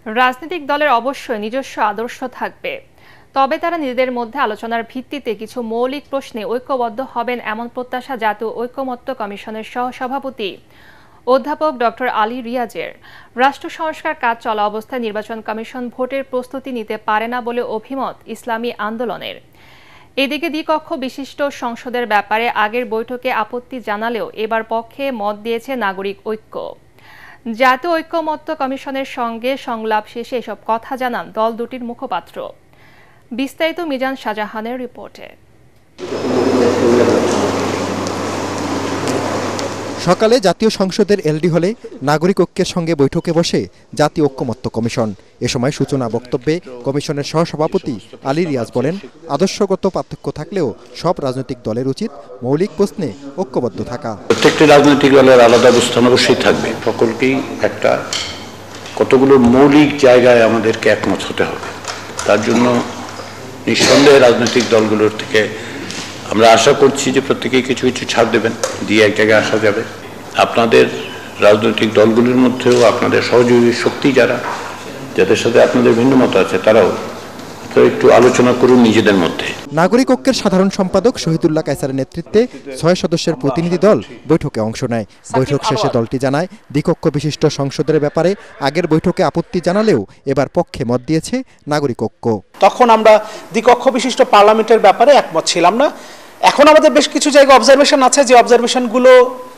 রাজনৈতিক দলের অবশ্যই নিজস্ব আদর্শ থাকবে, তবে তারা নিজেদের মধ্যে আলোচনার ভিত্তিতে কিছু মৌলিক প্রশ্নে ঐক্যবদ্ধ হবেন এমন প্রত্যাশা জাতীয় ঐকমত্য কমিশনের সহসভাপতি অধ্যাপক ডক্টর আলী রিয়াজের। রাষ্ট্র সংস্কার কাজ চলা অবস্থায় নির্বাচন কমিশন ভোটের প্রস্তুতি নিতে পারে না বলে অভিমত ইসলামী আন্দোলনের। এদিকে দ্বিকক্ষ বিশিষ্ট সংসদের ব্যাপারে আগের বৈঠকে আপত্তি জানালেও এবার পক্ষে মত দিয়েছে নাগরিক ঐক্য। জাতীয় ঐকমত্য কমিশনের সঙ্গে সংলাপ শেষে এসব কথা জানান দল দুটির মুখপাত্র। বিস্তারিত মিজান শাহজাহানের রিপোর্টে। সকালে জাতীয় সংসদের এলডি হলে নাগরিক ঐক্যের সঙ্গে বৈঠকে বসে জাতীয় ঐকমত্য কমিশন। এ সময় সূচনা বক্তব্যে কমিশনের সহসভাপতি আলী রিয়াজ বলেন, আদর্শগত পার্থক্য থাকলেও সব রাজনৈতিক দলের উচিত মৌলিক প্রশ্নে ঐক্যবদ্ধ থাকা। প্রত্যেকটি রাজনৈতিক দলের আলাদা অবস্থান অবশ্যই থাকবে, সকলকেই একটা কতগুলো মৌলিক জায়গায় আমাদেরকে একমত হতে হবে। তার জন্য নিঃসন্দেহে রাজনৈতিক দলগুলোর থেকে আমরা আশা করছি যে প্রত্যেকেই কিছু কিছু ছাড় দেবেন, দিয়ে এক জায়গায় আসা যাবে। আপনাদের রাজনৈতিক দলগুলির মধ্যেও আপনাদের সহযোগী শক্তি যাদের সাথে আপনাদের ভিন্ন মত আছে, তারাও একটু আলোচনা করুন নিজেদের মধ্যে। নাগরিক ঐক্যের সাধারণ সম্পাদক শহীদুল্লাহ কায়সারের নেতৃত্বে 6 সদস্যের প্রতিনিধি দল বৈঠকে অংশ নেয়। বৈঠক শেষে দলটি জানায়, দ্বিকক্ষ বিশিষ্ট সংসদের ব্যাপারে আগের বৈঠকে আপত্তি জানালেও এবার পক্ষে মত দিয়েছে নাগরিক ঐক্য। তখন আমরা দ্বিকক্ষ বিশিষ্ট পার্লামেন্টের ব্যাপারে একমত ছিলাম না। এখন আমাদের বেশ কিছু জায়গায় অবজারভেশন আছে, যে অবজারভেশনগুলো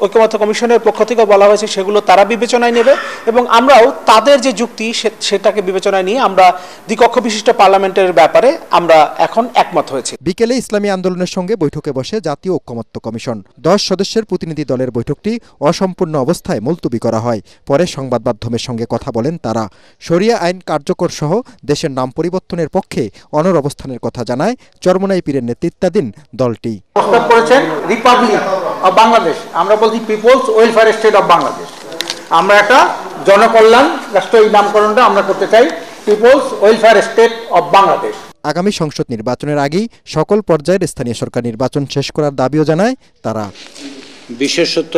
ঐকমত্য কমিশনের পক্ষ থেকে বলা হয়েছে সেগুলো তারা বিবেচনায় নেবে, এবং আমরাও তাদের যে যুক্তি সেটাকে বিবেচনায় নিয়ে আমরা দ্বিকক্ষ বিশিষ্ট পার্লামেন্টের ব্যাপারে আমরা এখন একমত হয়েছি। বিকেলে ইসলামী আন্দোলনের সঙ্গে বৈঠকে বসে জাতীয় ঐকমত্য কমিশন। 10 সদস্যের প্রতিনিধি দলের বৈঠকটি অসম্পূর্ণ অবস্থায় মুলতবি করা হয়। পরে সংবাদ মাধ্যমের সঙ্গে কথা বলেন তারা। শরিয়া আইন কার্যকর সহ দেশের নাম পরিবর্তনের পক্ষে অনড় অবস্থানের কথা জানায় চরমোনাই পীরের নেতৃত্বাধীন দলটি। প্রস্তাব করেছেন রিপাবলিক অব বাংলাদেশ, আমরা বলছি people's welfare state of Bangladesh. আমরা একটা জনকল্যাণ রাষ্ট্র, এই নামকরণটা আমরা করতে চাই, people's welfare state of Bangladesh. আগামী সংসদ নির্বাচনের আগেই সকল পর্যায়ের স্থানীয় সরকার নির্বাচন শেষ করার দাবিও জানায় তারা। বিশেষত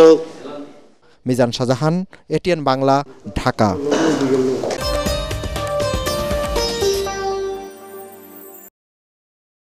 মিজান শাহজাহান, এটিএন বাংলা, ঢাকা।